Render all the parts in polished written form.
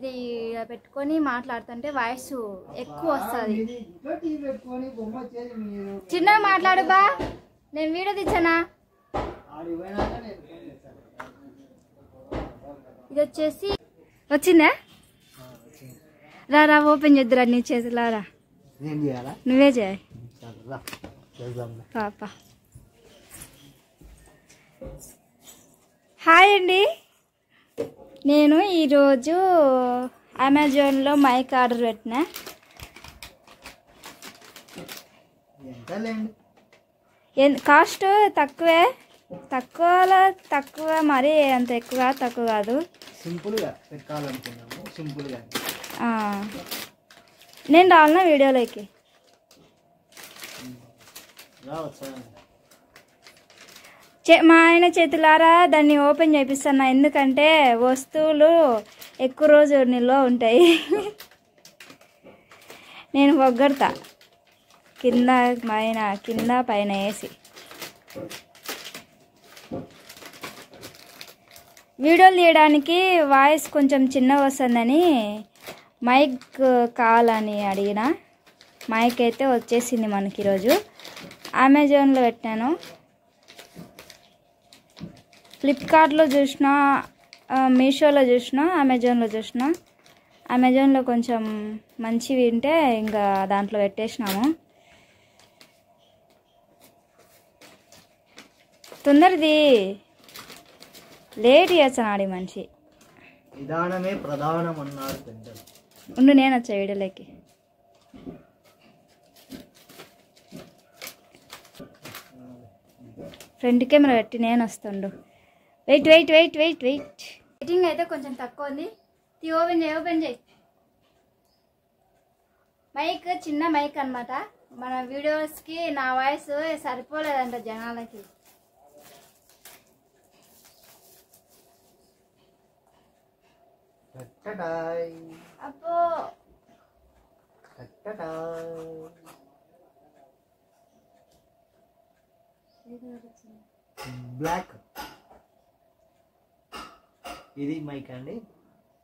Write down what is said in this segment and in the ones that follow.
ఇది పెట్టుకొని మాట్లాడుతుంటే వాయిస్ ఎక్కువ వస్తుంది. చిన్నగా మాట్లాడు బా, నేను వీడియో తీసానా. ఇది వచ్చేసి వచ్చిందా? రా ఓపెన్ చేద్దురా నీ చేతులారా. నువ్వే చేయి పాప. హాయ్ అండి, నేను ఈరోజు అమెజాన్లో మైక్ ఆర్డర్ పెట్టినా. కాస్ట్ తక్కువే, తక్కువ మరీ అంత తక్కువ కాదు. సింపుల్గా పెట్టాలనుకున్నాము, సింపుల్గా. నేను రావాలన్నా వీడియోలోకి. మా ఆయన చేతులారా దాన్ని ఓపెన్ చేపిస్తున్నా, ఎందుకంటే వస్తువులు ఎక్కువ రోజు నిల్వ ఉంటాయి. నేను ఒగ్గడతా కింద పైన వేసి. వీడియోలు తీయడానికి వాయిస్ కొంచెం చిన్నగా వస్తుందని మైక్ కావాలని అడిగిన. మైక్ అయితే వచ్చేసింది మనకి ఈరోజు. అమెజాన్లో పెట్టాను, ఫ్లిప్కార్ట్లో చూసిన, మీషోలో చూసిన, అమెజాన్లో చూసిన. అమెజాన్లో కొంచెం మంచివి ఉంటే ఇంకా దాంట్లో పెట్టేసినాము. తొందరది లేట్ చేస్తున్నాడు మనిషి. విధానమే ప్రధానం అన్నారు పెద్దలు. ఉండు నేను వచ్చా వీడియోలోకి. ఫ్రంట్ కెమెరా పెట్టి నేను వస్తుండు. వెయిట్ వెయిటింగ్ అయితే కొంచెం తక్కువ ఉంది. ఓపెన్ చేయి. మైక్ చిన్న మైక్ అన్నమాట. మన వీడియోస్కి నా వాయిస్ సరిపోలేదంట జనాలకి. అబ్బో బ్లాక్. ఇది మైక్ అండి,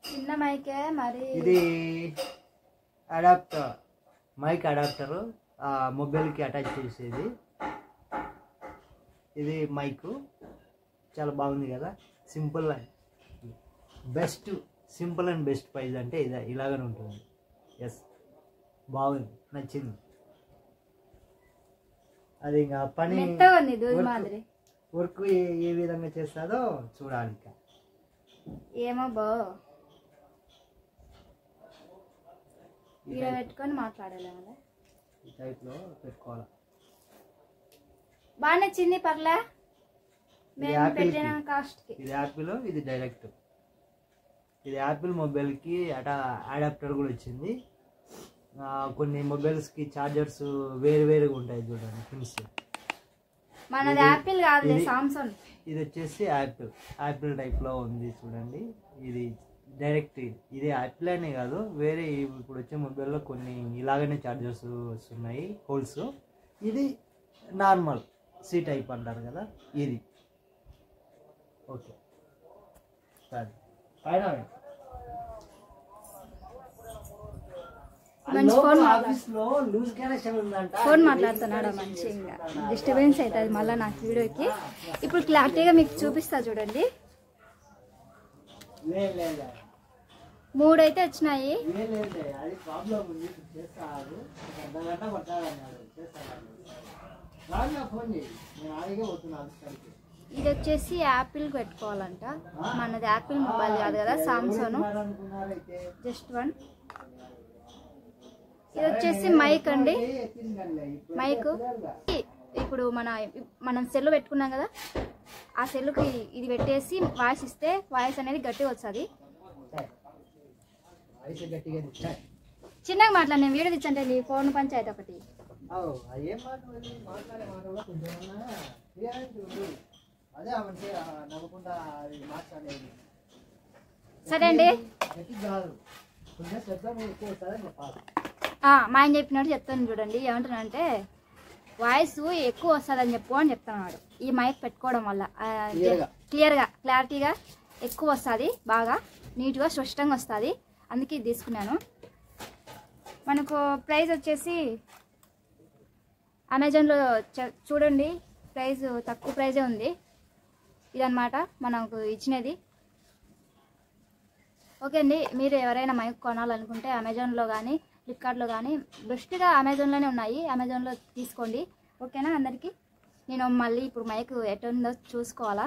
చిన్న మైకే. మరి ఇది అడాప్టర్, మైక్ అడాప్టర్ మొబైల్కి అటాచ్ చేసేది. ఇది మైక్ చాలా బాగుంది కదా. సింపుల్ అండ్ బెస్ట్ ప్రైజ్ అంటే ఇలాగనే ఉంటుంది. ఎస్, బాగుంది, నచ్చింది. అది ఇంకా పని వర్క్ ఏ విధంగా చేస్తాదో చూడాలి. ఇంకా ఏమో బో పెట్టుకొని మాట్లాడాలి. ఈ టైప్లో పెట్టుకోవాలి. బాగా నచ్చింది, పర్లే. ఇది యాపిల్, ఇది డైరెక్ట్. ఇది యాపిల్ మొబైల్కి అడాప్టర్ కూడా వచ్చింది. కొన్ని మొబైల్స్కి ఛార్జర్స్ వేరుగా ఉంటాయి చూడండి పిన్స్. మనది యాపిల్ కాదు, సామ్సంగ్. ఇది వచ్చేసి యాపిల్ టైప్లో ఉంది చూడండి. ఇది డైరెక్ట్. ఇది యాపిల్ అనే కాదు, వేరే ఇప్పుడు వచ్చే మొబైల్లో కొన్ని ఇలాగనే ఛార్జర్స్ వస్తున్నాయి, హోల్స్. ఇది నార్మల్ సి టైప్ అంటారు కదా, ఇది ఓకే. ఫోన్ మాట్లాడుతున్నాడు మంచిగా. డిస్టర్బెన్స్ అవుతుంది మళ్ళీ నాకు వీడియోకి. ఇప్పుడు క్లారిటీగా మీకు చూపిస్తా చూడండి. 3 అయితే వచ్చినాయి. ఇది వచ్చేసి యాపిల్ పెట్టుకోవాలంట. మనది యాపిల్ మొబైల్ కాదు కదా, సామ్సంగ్. జస్ట్ 1. ఇది వచ్చేసి మైక్ అండి. మైక్ ఇప్పుడు మనం సెల్ పెట్టుకున్నాం కదా, ఆ సెల్లుకి ఇది పెట్టేసి వాయిస్ ఇస్తే వాయిస్ అనేది గట్టిగా వస్తుంది. చిన్నగా మాట్లాడి నేను వీడియో తెచ్చంటే నీ ఫోన్ పంచాయతీ ఒకటి. సరే అండి, మా ఆయన చెప్పినట్టు చెప్తాను చూడండి. ఏమంటున్నానంటే వాయిస్ ఎక్కువ వస్తుందని చెప్తున్నాడు. ఈ మైక్ పెట్టుకోవడం వల్ల క్లియర్గా క్లారిటీగా ఎక్కువ వస్తుంది, బాగా నీట్గా స్పష్టంగా వస్తుంది. అందుకే ఇది తీసుకున్నాను. మనకు ప్రైస్ వచ్చేసి అమెజాన్లో చూడండి, ప్రైస్ తక్కువ ప్రైజే ఉంది. ఇదన్నమాట మనకు ఇచ్చినది. ఓకే అండి, మీరు ఎవరైనా మైక్ కొనాలనుకుంటే అమెజాన్లో కానీ ఫ్లిప్కార్ట్లో కానీ బెస్ట్గా అమెజాన్లోనే ఉన్నాయి, అమెజాన్లో తీసుకోండి. ఓకేనా అందరికీ. నేను మళ్ళీ ఇప్పుడు మైక్ ఎటుందో చూసుకోవాలా.